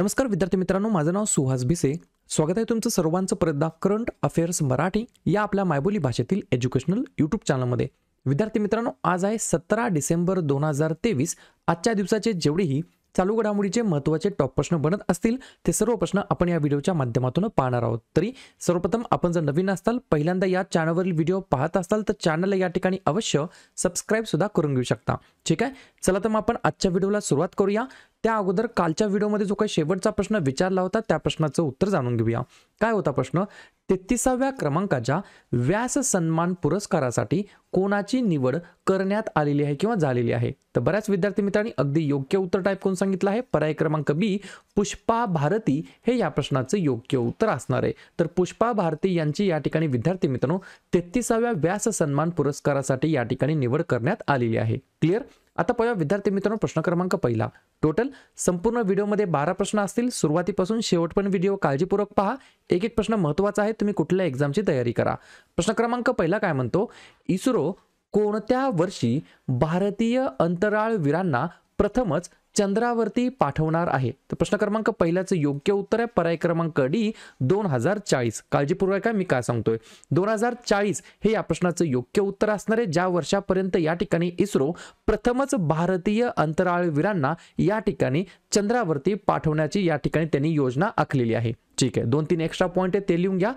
नमस्कार विद्यार्थी मित्रांनो, माझं नाव सुहास भिसे. स्वागत आहे तुमचं सर्वांचं परत करंट अफेअर्स मराठी या आपल्या मायबोली भाषेतील एज्युकेशनल यूट्यूब चॅनलमध्ये. विद्यार्थी मित्रांनो, आज आहे 17 डिसेंबर 2023. आजच्या दिवसाचे जेवढेही चालू घडामोडीचे महत्त्वाचे टॉप प्रश्न बनत असतील ते सर्व प्रश्न आपण या व्हिडिओच्या माध्यमातून पाहणार आहोत. तरी सर्वप्रथम आपण जर नवीन असाल, पहिल्यांदा या चॅनलवरील व्हिडिओ पाहत असाल तर चॅनलला या ठिकाणी अवश्य सबस्क्राईब सुद्धा करून घेऊ शकता. ठीक आहे, चला तर मग आपण आजच्या व्हिडिओला सुरुवात करूया. त्या अगोदर कालच्या व्हिडिओमध्ये जो काही शेवटचा प्रश्न विचारला होता त्या प्रश्नाचं उत्तर जाणून घेऊया. काय होता प्रश्न? 33व्या क्रमांकाच्या व्यास सन्मान पुरस्कारासाठी कोणाची निवड करण्यात आलेली आहे किंवा झालेली आहे? तर बऱ्याच विद्यार्थी मित्रांनी अगदी योग्य उत्तर टाईप करून सांगितलं आहे. पर्याय क्रमांक बी, पुष्पा भारती हे या प्रश्नाचं योग्य उत्तर असणार आहे. तर पुष्पा भारती यांची या ठिकाणी विद्यार्थी मित्रांनो 33व्या व्यास सन्मान पुरस्कारासाठी या ठिकाणी निवड करण्यात आलेली आहे. क्लिअर? आता पहिला विद्यार्थी मित्रांनो प्रश्न क्रमांक पहिला. टोटल संपूर्ण व्हिडिओमध्ये 12 प्रश्न असतील. सुरुवातीपासून शेवटपर्यंत व्हिडिओ काळजीपूर्वक पहा. एक एक प्रश्न महत्त्वाचा आहे, तुम्ही कुठल्या एक्झामची तयारी करा. प्रश्न क्रमांक पहिला काय म्हणतो? इस्रो कोणत्या वर्षी भारतीय अंतराळवीरांना प्रथमच चंद्रावरती पाठवणार आहे? तर प्रश्न क्रमांक पहिल्याचं योग्य उत्तर आहे पर्याय क्रमांक डी, 2040. काळजीपूर्वक आहे मी काय सांगतोय. 2040 हे या प्रश्नाचं योग्य उत्तर असणार आहे, ज्या वर्षापर्यंत या ठिकाणी इस्रो प्रथमच भारतीय अंतराळवीरांना या ठिकाणी चंद्रावरती पाठवण्याची या ठिकाणी त्यांनी योजना आखलेली आहे. ठीक आहे, 2-3 एक्स्ट्रा पॉइंट आहे ते लिहून घ्या.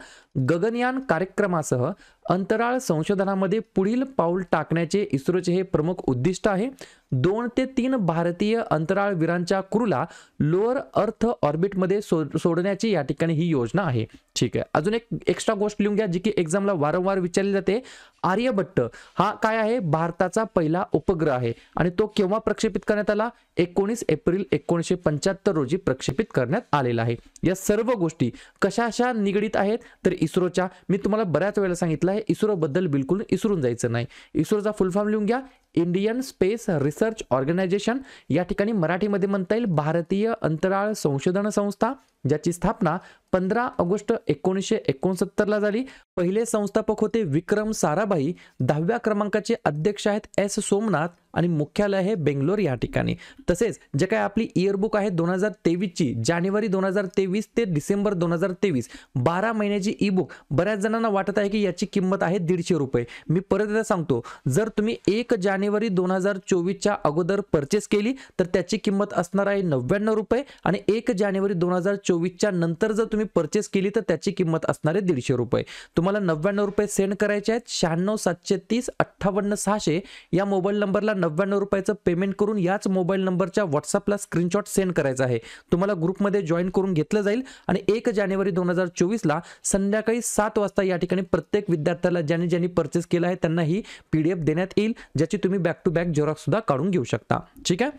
गगनयान कार्यक्रमासह अंतराळ संशोधनामध्ये पुढील पाऊल टाकण्याचे इस्रोचे हे प्रमुख उद्दिष्ट आहे. 2 ते 3 भारतीय अंतराळवीरांच्या क्रूला लोअर अर्थ ऑर्बिटमध्ये सोडण्याची या ठिकाणी ही योजना आहे. ठीक आहे, अजून एक एक्स्ट्रा गोष्ट लिहून घ्या जी की एक्झामला वारंवार विचारली जाते. आर्यभट्ट हा काय आहे? भारताचा पहिला उपग्रह आहे आणि तो केव्हा प्रक्षेपित करण्यात आला? 19 एप्रिल 1975 रोजी प्रक्षेपित करण्यात आलेला आहे. या सर्व गोष्टी कशाशा निगडीत आहेत? तर इस्रोच्या, मी तुम्हाला बऱ्याच वेळेला सांगितलं आहे इस्रो बद्दल बिलकुल विसरून जायचं नाही. इस्रोचा फुल फॉर्म लिहून घ्या, इंडियन स्पेस रिसर्च ऑर्गनायझेशन. या ठिकाणी मराठीमध्ये म्हणता येईल भारतीय अंतराळ संशोधन संस्था, ज्याची स्थापना 15 ऑगस्ट 1969 ला झाली. पहिले संस्थापक होते विक्रम साराभाई. 10व्या क्रमांकाचे अध्यक्ष आहेत एस सोमनाथ आणि मुख्यालय आहे बेंगलोर या ठिकाणी. तसेच जे काय आपली इयरबुक आहे 2023 ची, जानेवारी 2023 ते डिसेंबर 2023, 12 महिन्याची ई बुक. बऱ्याच जणांना वाटत आहे की याची किंमत आहे 150 रुपये. मी परत एकदा सांगतो, जर तुम्ही 1 जानेवारी 2024च्या अगोदर परचेस केली तर त्याची किंमत असणार आहे 99 रुपये आणि 1 जानेवारी 2024च्या नंतर जर तुम्ही परचेस केली तर त्याची किंमत असणार आहे 150 रुपये. तुम्हाला 99 रुपये सेंड करायचे आहेत. 96 730 58 600 या मोबाईल नंबरला 99 रुपयाचं पेमेंट करून याच मोबाईल नंबरच्या व्हॉट्सअपला स्क्रीनशॉट सेंड करायचा आहे. तुम्हाला ग्रुपमध्ये जॉईन करून घेतलं जाईल आणि 1 जानेवारी 2024ला संध्याकाळी 7 वाजता या ठिकाणी प्रत्येक विद्यार्थ्याला ज्यांनी परचेस केलं आहे त्यांना ही PDF देण्यात येईल, ज्याची तुम्ही बॅक टू बॅक झेरॉक्स सुद्धा काढून घेऊ शकता. ठीक आहे,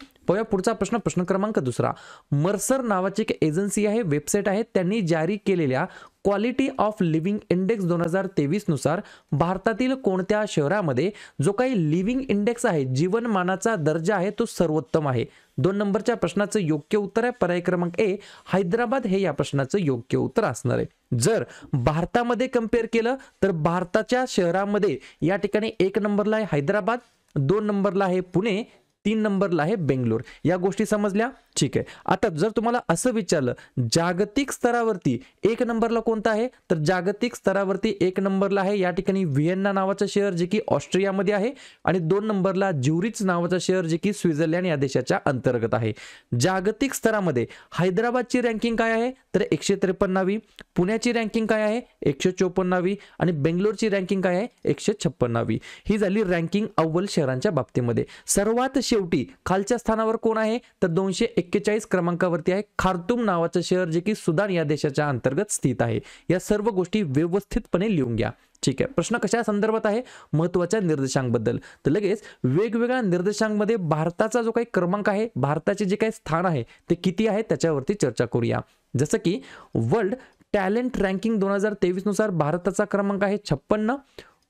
पुढचा प्रश्न. प्रश्न क्रमांक दुसरा. मर्सर नावाची एक एजन्सी आहे, वेबसाईट आहे, त्यांनी जारी केलेल्या क्वालिटी ऑफ लिव्हिंग इंडेक्स 2023 नुसार भारतातील कोणत्या शहरामध्ये जो काही लिव्हिंग इंडेक्स आहे, जीवनमानाचा दर्जा आहे, तो सर्वोत्तम आहे? 2 नंबरच्या प्रश्नाचं योग्य उत्तर आहे पर्याय क्रमांक ए, हैदराबाद हे या प्रश्नाचं योग्य उत्तर असणार आहे. जर भारतामध्ये कम्पेअर केलं तर भारताच्या शहरामध्ये या ठिकाणी 1 नंबरला आहे हैदराबाद, 2 नंबरला आहे पुणे, 3 नंबरला आहे बेंगलोर. या गोष्टी समजल्या? ठीक आहे. आता जर तुम्हाला असं विचारलं जागतिक स्तरावरती 1 नंबरला कोणता आहे, तर जागतिक स्तरावरती 1 नंबरला आहे या ठिकाणी व्हिएन्ना नावाचं शहर जे की ऑस्ट्रियामध्ये आहे आणि 2 नंबरला ज्युरिच नावाचं शहर जे की स्वित्झर्लंड या देशाच्या अंतर्गत आहे. जागतिक स्तरामध्ये हैदराबादची रँकिंग काय आहे? तर 153वी. पुण्याची रँकिंग काय आहे? 154वी आणि बेंगलोरची रँकिंग काय आहे? 156वी. ही झाली रँकिंग अव्वल शहरांच्या बाबतीमध्ये. सर्वात शेवटी खालच्या स्थानावर कोण आहे? तर 241 क्रमांकावरती आहे खार्तूम नावाचं शहर जे की सुदान या देशाच्या अंतर्गत स्थित आहे. या सर्व गोष्टी व्यवस्थितपणे लिहून घ्या. ठीक आहे, प्रश्न कशा संदर्भात आहे? महत्त्वाच्या निर्देशांकाबद्दल. तर लगेच वेगवेगळ्या निर्देशांकामध्ये भारताचा जो काही क्रमांक आहे, भारताचे जे काही स्थान आहे ते किती आहे त्याच्यावरती चर्चा करूया. जसं की वर्ल्ड टॅलेंट रँकिंग 2023 नुसार भारताचा क्रमांक आहे 56.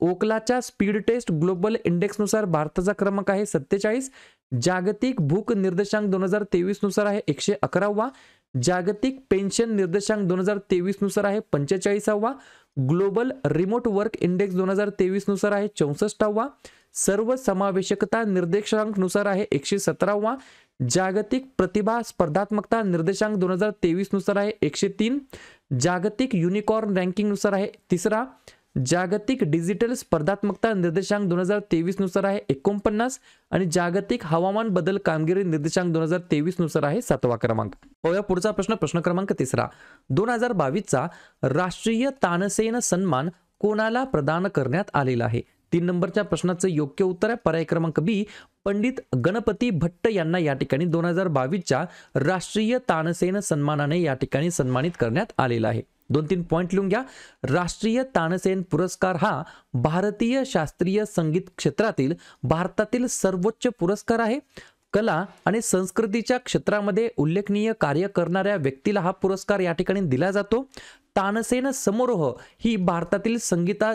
ओकलाच्या स्पीड टेस्ट ग्लोबल इंडेक्स नुसार भारताचा क्रमांक आहे 47. जागतिक भूक निर्देशांक 2023 नुसार आहे 111वा. जागतिक पेन्शन निर्देशांक 2023 नुसार आहे 45वा. ग्लोबल रिमोट वर्क इंडेक्स 2023 नुसार आहे 64वा. सर्व समावेशकता निर्देशांक नुसार आहे 117वा. जागतिक प्रतिभा स्पर्धात्मकता निर्देशांक 2023 नुसार आहे 103, जागतिक युनिकॉर्न रँकिंग नुसार आहे 3रा, जागतिक डिजिटल स्पर्धात्मकता निर्देशांक 2023 नुसार आहे 49 आणि जागतिक हवामान बदल कामगिरी निर्देशांक 2023 नुसार आहे 7वा क्रमांक. पाहूया पुढचा प्रश्न क्रमांक 3. 2022चा राष्ट्रीय तानसेन सन्मान कोणाला प्रदान करण्यात आलेला आहे? 3 नंबरच्या प्रश्नाचं योग्य उत्तर आहे पर्याय क्रमांक बी, पंडित गणपती भट्ट यांना या ठिकाणी 2022च्या राष्ट्रीय तानसेन सन्मानाने या ठिकाणी सन्मानित करण्यात आलेला आहे. 2-3 पॉइंट लिहून घ्या. राष्ट्रीय तानसेन पुरस्कार हा भारतीय शास्त्रीय संगीत क्षेत्रातील भारतातील सर्वोच्च पुरस्कार आहे. कला आणि संस्कृतीच्या क्षेत्रामध्ये उल्लेखनीय कार्य करणाऱ्या व्यक्तीला हा पुरस्कार या ठिकाणी दिला जातो. तानसेन समारोह ही भारतातील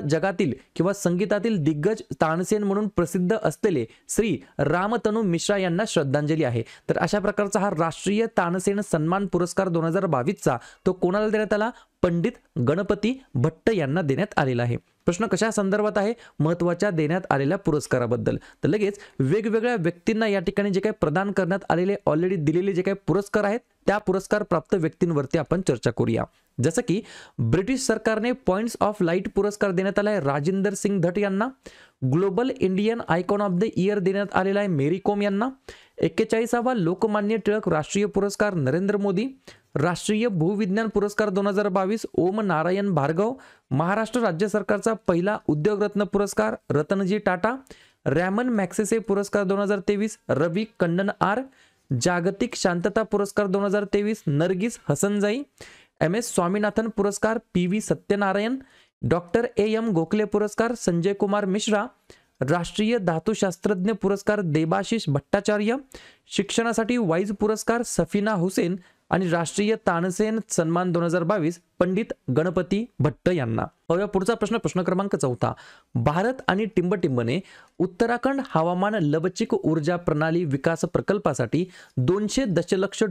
जगातील किंवा संगीतातील दिग्गज तानसेन म्हणून प्रसिद्ध असलेले श्री रामतनु मिश्रा यांना श्रद्धांजली आहे. तर अशा प्रकारचा हा राष्ट्रीय तानसेन सन्मान पुरस्कार 2022चा तो कोणाला देण्यात आला? पंडित गणपती भट्ट यांना देण्यात आलेला आहे. प्रश्न कशा संदर्भात आहे? महत्त्वाच्या देण्यात आलेल्या पुरस्काराबद्दल. तर लगेच वेगवेगळ्या व्यक्तींना या ठिकाणी जे काही प्रदान करण्यात आलेले ऑलरेडी दिलेले जे काही पुरस्कार आहेत त्या पुरस्कार प्राप्त व्यक्तींवरती आपण चर्चा करूया. जसं की ब्रिटिश सरकारने पॉइंट्स ऑफ लाईट पुरस्कार देण्यात आला आहे राजिंदर सिंग धट यांना. Global Indian icon of the year देण्यात आलेला आहे मेरी कोम यांना. 41वा लोकमान्य टिळक राष्ट्रीय पुरस्कार नरेंद्र मोदी. राष्ट्रीय भूविज्ञान पुरस्कार 2022 ओम नारायण भार्गव. महाराष्ट्र राज्य सरकारचा पहिला उद्योगरत्न पुरस्कार रतनजी टाटा. रॅमन मॅक्सेसे पुरस्कार 2023 रवी कन्नन आर. जागतिक शांतता पुरस्कार 2023 नरगिस हसनजाई. MS स्वामीनाथन पुरस्कार PV Satyanarayan. Doctor AM Gokhale पुरस्कार संजय कुमार मिश्रा. राष्ट्रीय धातुशास्त्रज्ञ पुरस्कार देबाशिष भट्टाचार्य. शिक्षणासाठी वाईज पुरस्कार सफिना हुसेन आणि राष्ट्रीय तानसेन सन्मान 2022 पंडित गणपती भट्ट यांना. पुढचा प्रश्न क्रमांक 4. भारत आणि टिंबटिंबने उत्तराखंड हवामान लवचिक ऊर्जा प्रणाली विकास प्रकल्पासाठी $200 दशलक्ष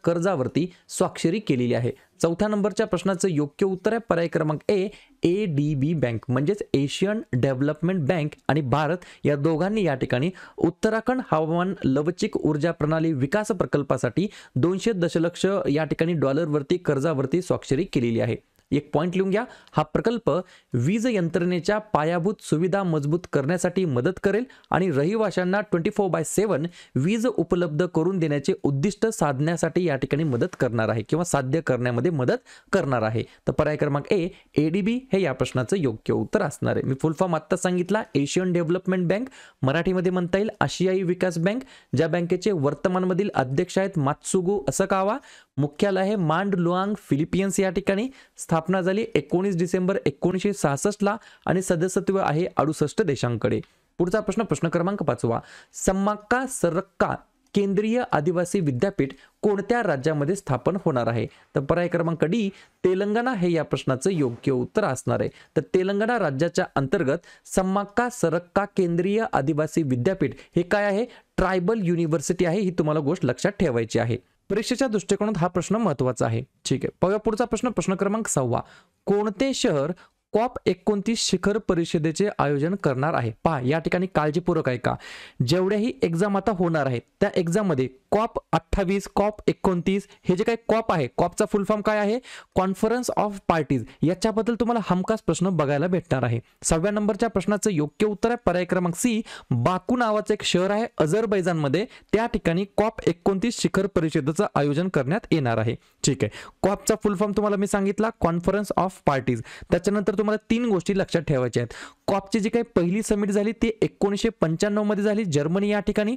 कर्जावरती स्वाक्षरी केलेली आहे. 4थ्या नंबरच्या प्रश्नाचं योग्य उत्तर आहे पर्याय क्रमांक ए, ADB बँक म्हणजेच एशियन डेव्हलपमेंट बँक आणि भारत या दोघांनी या ठिकाणी उत्तराखंड हवामान लवचिक ऊर्जा प्रणाली विकास प्रकल्पासाठी $200 दशलक्ष या ठिकाणी डॉलरवरती कर्जावरती स्वाक्षरी केलेली आहे. एक पॉइंट लिहून घ्या. हा प्रकल्प वीज यंत्रणेच्या पायाभूत सुविधा मजबूत करण्यासाठी मदत करेल आणि रहिवाशांना 24/7 वीज उपलब्ध करून देण्याचे उद्दिष्ट साधण्यासाठी या ठिकाणी मदत करणार आहे किंवा साध्य करण्यामध्ये मदत करणार आहे. तर पर्याय क्रमांक ए, ADB हे या प्रश्नाचं योग्य उत्तर असणार आहे. मी फुल फॉर्म आत्ता सांगितला. एशियन डेव्हलपमेंट बँक, मराठीमध्ये म्हणता येईल आशियाई विकास बँक, ज्या बँकेचे वर्तमानमधील अध्यक्ष आहेत मात्सुगु असकावा. मुख्यालय आहे मांड लुआंग फिलिपियन्स या ठिकाणी. स्थापना झाली 19 डिसेंबर 1966 ला आणि सदस्यत्व आहे 68 देशांकडे. पुढचा प्रश्न क्रमांक 5. सम्माक्का सरक्का केंद्रीय आदिवासी विद्यापीठ कोणत्या राज्यामध्ये स्थापन होणार आहे? तर पर्याय क्रमांक डी, तेलंगणा हे या प्रश्नाचं योग्य उत्तर असणार आहे. तर तेलंगणा राज्याच्या अंतर्गत सम्माक्का सरक्का केंद्रीय आदिवासी विद्यापीठ हे काय आहे? ट्रायबल युनिव्हर्सिटी आहे. ही तुम्हाला गोष्ट लक्षात ठेवायची आहे. परीक्षेच्या दृष्टिकोनात हा प्रश्न महत्त्वाचा आहे. ठीक आहे. पाहूया पुढचा प्रश्न क्रमांक 6. कोणते शहर COP29 शिखर परिषदेचे आयोजन करणार आहे? पहा या ठिकाणी काळजीपूर्वक ऐका. जेवढ्याही एक्झाम आता होणार आहेत त्या एक्झाम मध्ये COP28 COP29 हे जे काही COP आहे, COPचा फुल फॉर्म काय आहे? Conference of parties. याच्याबद्दल तुम्हाला हमखास प्रश्न बघायला भेटणार आहे. 6व्या नंबरच्या प्रश्नाचं योग्य उत्तर आहे पर्याय क्रमांक सी, बाकू नावाचं एक शहर आहे अझरबैजानमध्ये. त्या ठिकाणी COP29 शिखर परिषदेचं आयोजन करण्यात येणार आहे. ठीक आहे. COPचा फुल फॉर्म तुम्हाला मी सांगितला कॉन्फरन्स ऑफ पार्टीज. त्याच्यानंतर तुम्हाला 3 गोष्टी लक्षात ठेवायच्या आहेत. COPची जी काही पहिली समिट झाली ती 1995 मध्ये झाली जर्मनी या ठिकाणी.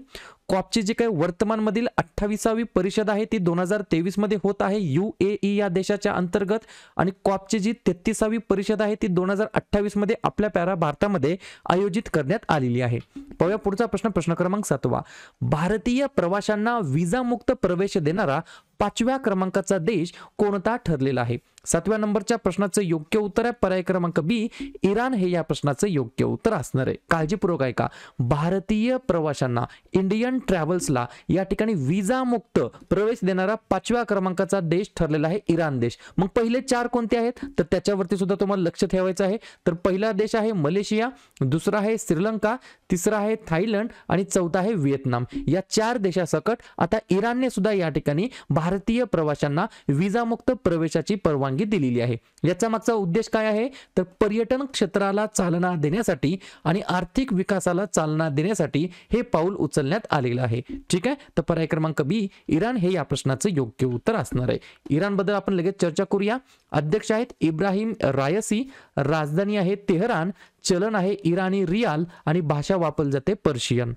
COPची जी काही वर्तमानमधील 28वी परिषद आहे ती 2023 मध्ये होत आहे UAE या देशाच्या अंतर्गत. आणि COPची जी 33वी परिषद आहे ती 2028 मध्ये आपल्या प्यारा भारतामध्ये आयोजित करण्यात आलेली आहे. पाहूया पुढचा प्रश्न क्रमांक 7. भारतीय प्रवाशांना विजा मुक्त प्रवेश देणारा 5व्या क्रमांकाचा देश कोणता ठरलेला आहे? 7व्या नंबरच्या प्रश्नाचं योग्य उत्तर आहे पर्याय क्रमांक बी, इराण हे या प्रश्नाचं योग्य उत्तर असणार आहे. काळजीपूर्वक ऐका. भारतीय प्रवाशांना, इंडियन ट्रॅव्हल्सला या ठिकाणी विजा मुक्त प्रवेश देणारा 5व्या क्रमांकाचा देश ठरलेला आहे इराण देश. मग पहिले 4 कोणते आहेत तर त्याच्यावरती सुद्धा तुम्हाला लक्ष ठेवायचं आहे. तर पहिला देश आहे मलेशिया, दुसरा आहे श्रीलंका, तिसरा आहे थायलंड आणि चौथा आहे व्हिएतनाम. या 4 देशासकट आता इराणने सुद्धा या ठिकाणी भारतीय प्रवाशांना विजामुक्त प्रवेशाची परवानगी दिलेली आहे. याचा मागचा उद्देश काय आहे तर पर्यटन क्षेत्राला चालना देण्यासाठी आणि आर्थिक विकासाला चालना देण्यासाठी हे पाऊल उचलण्यात आलेलं आहे. ठीक आहे. तर पर्याय क्रमांक बी, इराण हे या प्रश्नाचं योग्य उत्तर असणार आहे. इराण बद्दल आपण लगेच चर्चा करूया. अध्यक्ष आहेत इब्राहिम रायसी, राजधानी आहे तेहरान, चलन आहे इराणी रियाल आणि भाषा वापरली जाते पर्शियन.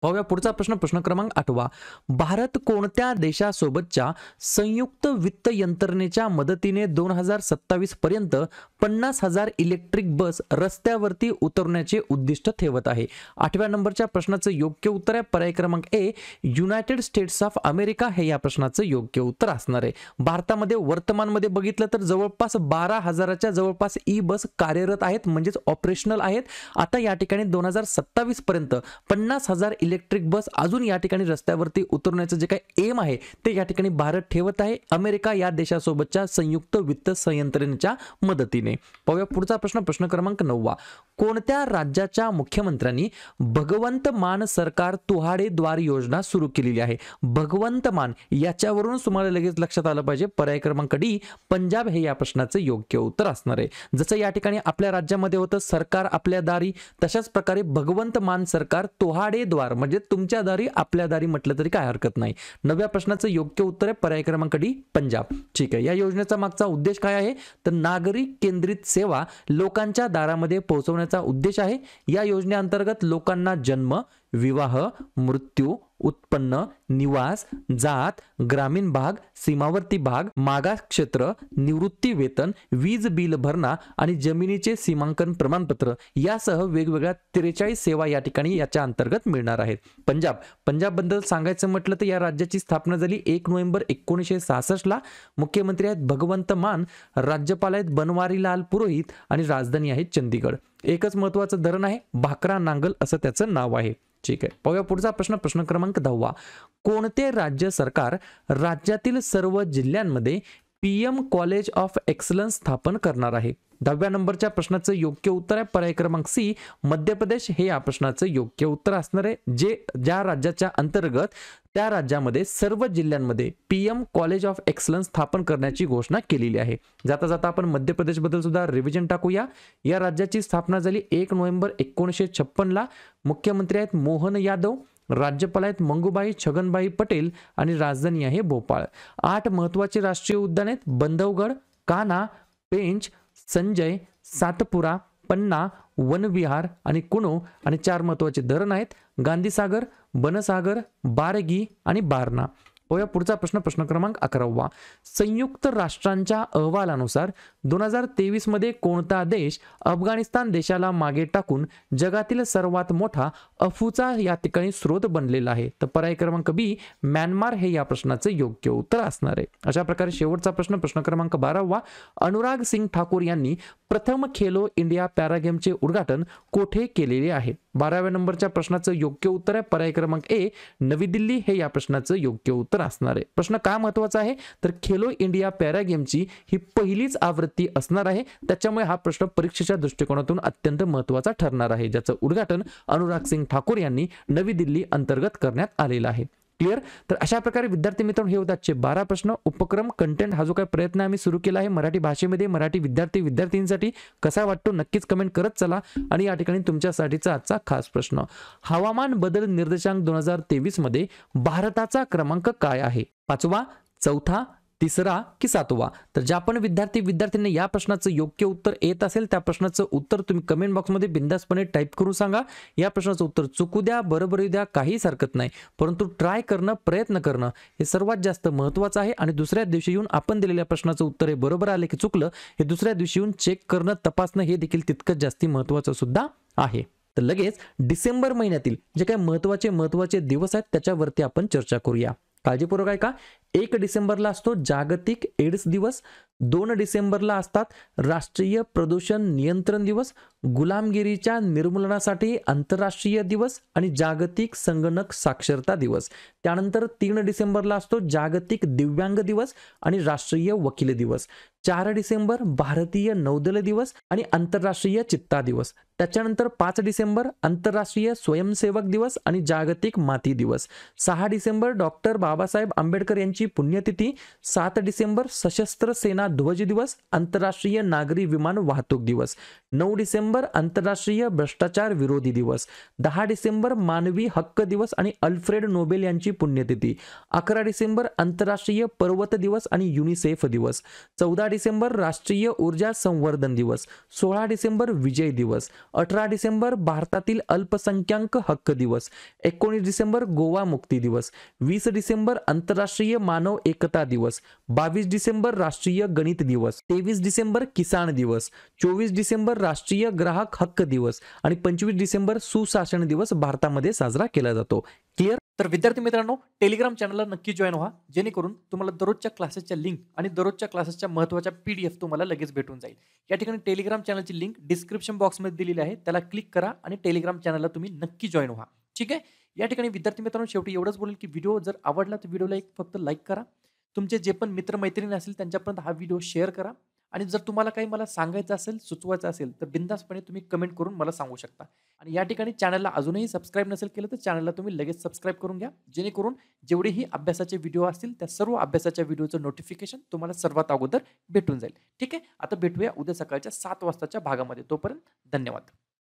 पाहूया पुढचा प्रश्न. प्रश्न क्रमांक 8. भारत कोणत्या देशासोबतच्या संयुक्त वित्त यंत्रणेच्या मदतीने 2027 पर्यंत 50,000 इलेक्ट्रिक बस रस्त्यावरती उतरवण्याचे उद्दिष्ट ठेवत आहे? 8व्या नंबरच्या प्रश्नाचं योग्य उत्तर आहे पर्याय क्रमांक ए, युनायटेड स्टेट्स ऑफ अमेरिका हे या प्रश्नाचं योग्य उत्तर असणार आहे. भारतामध्ये वर्तमानमध्ये बघितलं तर जवळपास 12,000च्या जवळपास ई बस कार्यरत आहेत, म्हणजेच ऑपरेशनल आहेत. आता या ठिकाणी 2027 पर्यंत 50,000 इलेक्ट्रिक बस अजून या ठिकाणी रस्त्यावरती उतरवण्याचं जे काही एम आहे ते या ठिकाणी भारत ठेवत आहे अमेरिका या देशासोबतच्या संयुक्त वित्त संयंत्रणेच्या मदतीने. पाहूया पुढचा प्रश्न. प्रश्न क्रमांक 9. कोणत्या राज्याच्या मुख्यमंत्र्यांनी भगवंत मान सरकार तुहाडे द्वार योजना सुरू केलेली आहे? भगवंत मान याच्यावरून तुम्हाला लगेच लक्षात आलं पाहिजे पर्याय क्रमांक डी, पंजाब हे या प्रश्नाचं योग्य उत्तर असणार आहे. जसं या ठिकाणी आपल्या राज्यामध्ये होतं सरकार आपल्या दारी, तशाच प्रकारे भगवंत मान सरकार तुहाडे द्वार म्हणजे तुमच्या दारी आपल्या दारी म्हटलं तरी काय हरकत नाही. 9व्या प्रश्नाचं योग्य उत्तर आहे पर्याय क्रमांक डी, पंजाब. ठीक आहे. या योजनेचा मागचा उद्देश काय आहे तर नागरिक केंद्रित सेवा लोकांच्या दारामध्ये पोहोचवण्याचा उद्देश आहे. या योजनेअंतर्गत लोकांना जन्म, विवाह, मृत्यू, उत्पन्न, निवास, जात, ग्रामीण भाग, सीमावर्ती भाग, मागास क्षेत्र, निवृत्ती वेतन, वीज बिल भरणा आणि जमिनीचे सीमांकन प्रमाणपत्र यासह वेगवेगळ्या 43 सेवा या ठिकाणी याच्या अंतर्गत मिळणार आहेत. पंजाब बद्दल सांगायचं म्हटलं तर या राज्याची स्थापना झाली 1 नोव्हेंबर 1966 ला. मुख्यमंत्री आहेत भगवंत मान, राज्यपाल आहेत बनवारीलाल पुरोहित आणि राजधानी आहे चंदीगड. एकच महत्वाचं धरण आहे भाकरा नांगल असं त्याचं नाव आहे. ठीक आहे. पाहूया पुढचा प्रश्न. प्रश्न क्रमांक 10. कोणते राज्य सरकार राज्यातील सर्व जिल्ह्यांमध्ये पीएम कॉलेज ऑफ एक्सलन्स स्थापन करणार आहे? 10व्या नंबरच्या प्रश्नाचं योग्य उत्तर आहे पर्याय क्रमांक सी, मध्य प्रदेश हे या प्रश्नाचं योग्य उत्तर असणार आहे. ज्या राज्याच्या अंतर्गत त्या राज्यामध्ये सर्व जिल्ह्यांमध्ये पीएम कॉलेज ऑफ एक्सलन्स स्थापन करण्याची घोषणा केलेली आहे. जाता जाता आपण मध्य प्रदेश बद्दल सुद्धा रिव्हिजन टाकूया. या राज्याची स्थापना झाली 1 नोव्हेंबर 1956 ला. मुख्यमंत्री आहेत मोहन यादव, राज्यपाल आहेत मंगूबाई छगनभाई पटेल आणि राजधानी आहे भोपाळ. 8 महत्वाचे राष्ट्रीय उद्यान आहेत बंधवगड, कान्हा, पेंच, संजय, सातपुरा, पन्ना, वनविहार आणि कुनो आणि 4 महत्वाचे धरण आहेत गांधीसागर, बनसागर, बारगी आणि बारणा. पाहूया पुढचा प्रश्न. प्रश्न क्रमांक 11. संयुक्त राष्ट्रांच्या अहवालानुसार 2023 मध्ये कोणता देश अफगाणिस्तान देशाला मागे टाकून जगातील सर्वात मोठा अफूचा या ठिकाणी स्रोत बनलेला आहे? तर पर्याय क्रमांक बी, म्यानमार हे या प्रश्नाचं योग्य उत्तर असणार आहे. अशा प्रकारे शेवटचा प्रश्न. प्रश्न क्रमांक 12. अनुराग सिंग ठाकूर यांनी प्रथम खेलो इंडिया पॅरागेमचे उद्घाटन कोठे केलेले आहे? 12व्या नंबरच्या प्रश्नाचं योग्य उत्तर आहे पर्याय क्रमांक ए, नवी दिल्ली हे या प्रश्नाचं योग्य उत्तर असणार आहे. प्रश्न का महत्वाचा आहे तर खेलो इंडिया पॅरा गेमची ही पहिलीच आवृत्ती असणार आहे, त्याच्यामुळे हा प्रश्न परीक्षेच्या दृष्टिकोनातून अत्यंत महत्वाचा ठरणार आहे, ज्याचं उद्घाटन अनुराग सिंग ठाकूर यांनी नवी दिल्ली अंतर्गत करण्यात आलेलं आहे. क्लिअर. तर अशा प्रकारे विद्यार्थी मित्रांनो हे होते आजचे 12 प्रश्न. उपक्रम कंटेंट हा जो काही प्रयत्न आम्ही सुरू केला आहे मराठी भाषेमध्ये मराठी विद्यार्थींसाठी कसा वाटतो नक्कीच कमेंट करत चला. आणि या ठिकाणी तुमच्यासाठीचा आजचा खास प्रश्न, हवामान बदल निर्देशांक 2023 मध्ये भारताचा क्रमांक काय आहे? 5वा, 4था, 3रा की 7वा? तर ज्या पण विद्यार्थ्यांना या प्रश्नाचं योग्य उत्तर येत असेल त्या प्रश्नाचं उत्तर तुम्ही कमेंट बॉक्समध्ये बिंदासपणे टाईप करून सांगा. या प्रश्नाचं उत्तर चुकू द्या, बरोबर येऊ द्या, काहीच हरकत नाही, परंतु ट्राय करणं, प्रयत्न करणं हे सर्वात जास्त महत्त्वाचं आहे. आणि दुसऱ्या दिवशी येऊन आपण दिलेल्या प्रश्नाचं उत्तर हे बरोबर आले की चुकलं हे दुसऱ्या दिवशी येऊन चेक करणं, तपासणं हे देखील तितकंच जास्ती महत्त्वाचं सुद्धा आहे. तर लगेच डिसेंबर महिन्यातील जे काही महत्त्वाचे दिवस आहेत त्याच्यावरती आपण चर्चा करूया. काळजीपूर्वक ऐका. 1 डिसेंबरला असतो जागतिक एड्स दिवस, 2 डिसेंबरला असतात राष्ट्रीय प्रदूषण नियंत्रण दिवस, गुलामगिरीच्या निर्मूलनासाठी आंतरराष्ट्रीय दिवस आणि जागतिक संगणक साक्षरता दिवस. त्यानंतर 3 डिसेंबरला असतो जागतिक दिव्यांग दिवस आणि राष्ट्रीय वकील दिवस. 4 डिसेंबर भारतीय नौदल दिवस आणि आंतरराष्ट्रीय चित्ता दिवस. त्याच्यानंतर 5 डिसेंबर आंतरराष्ट्रीय स्वयंसेवक दिवस आणि जागतिक माती दिवस. 6 डिसेंबर डॉक्टर बाबासाहेब आंबेडकर यांची पुण्यतिथी. 7 डिसेंबर सशस्त्र सेना ध्वज दिवस, आंतरराष्ट्रीय नागरी विमान वाहतूक दिवस. 9 डिसेंबर आंतरराष्ट्रीय भ्रष्टाचार विरोधी दिवस. 10 डिसेंबर मानवी हक्क दिवस आणि अल्फ्रेड नोबेल यांची पुण्यतिथी. 11 डिसेंबर आंतरराष्ट्रीय पर्वत दिवस आणि युनिसेफ दिवस. 14 डिसेंबर राष्ट्रीय ऊर्जा संवर्धन दिवस. 16 डिसेंबर विजय दिवस. 18 डिसेंबर भारतातील अल्पसंख्याक हक्क दिवस. 19 डिसेंबर गोवा मुक्ती दिवस. 20 डिसेंबर आंतरराष्ट्रीय मानव एकता दिवस. 22 डिसेंबर राष्ट्रीय गणित दिवस. 23 डिसेंबर किसान दिवस. 24 डिसेंबर राष्ट्रीय ग्राहक हक्क दिवस आणि 25 डिसेंबर सुशासन दिवस भारतामध्ये साजरा केला जातो. क्लिअर? तर विद्यार्थी मित्रांनो, टेलिग्राम चॅनलला नक्की जॉईन व्हा, जेणेकरून तुम्हाला दररोजच्या क्लासेसच्या लिंक आणि दररोजच्या क्लासेसच्या महत्त्वाच्या PDF तुम्हाला लगेच भेटून जाईल. या ठिकाणी टेलिग्राम चॅनलची लिंक डिस्क्रिप्शन बॉक्समध्ये दिलेली आहे, त्याला क्लिक करा आणि टेलिग्राम चॅनलला तुम्ही नक्की जॉईन व्हा. ठीक आहे. या ठिकाणी विद्यार्थी मित्रांनो, शेवटी एवढंच बोलेल की व्हिडिओ जर आवडला तर व्हिडिओला एक फक्त लाईक करा. तुमचे जे पण मित्रमैत्रिणी असतील त्यांच्यापर्यंत हा व्हिडिओ शेअर करा. आणि जर तुम्हाला काही मला सांगायचं असेल, सुचवायचं असेल तर बिनधास्तपणे तुम्ही कमेंट करून मला सांगू शकता. आणि या ठिकाणी चॅनलला अजूनही सबस्क्राईब नसेल केलं तर चॅनलला तुम्ही लगेच सबस्क्राईब करून घ्या, जेणेकरून जेवढेही अभ्यासाचे व्हिडिओ असतील त्या सर्व अभ्यासाच्या व्हिडिओचं नोटिफिकेशन तुम्हाला सर्वात अगोदर भेटून जाईल. ठीक आहे. आता भेटूया उद्या सकाळच्या 7 वाजताच्या भागामध्ये. तोपर्यंत धन्यवाद.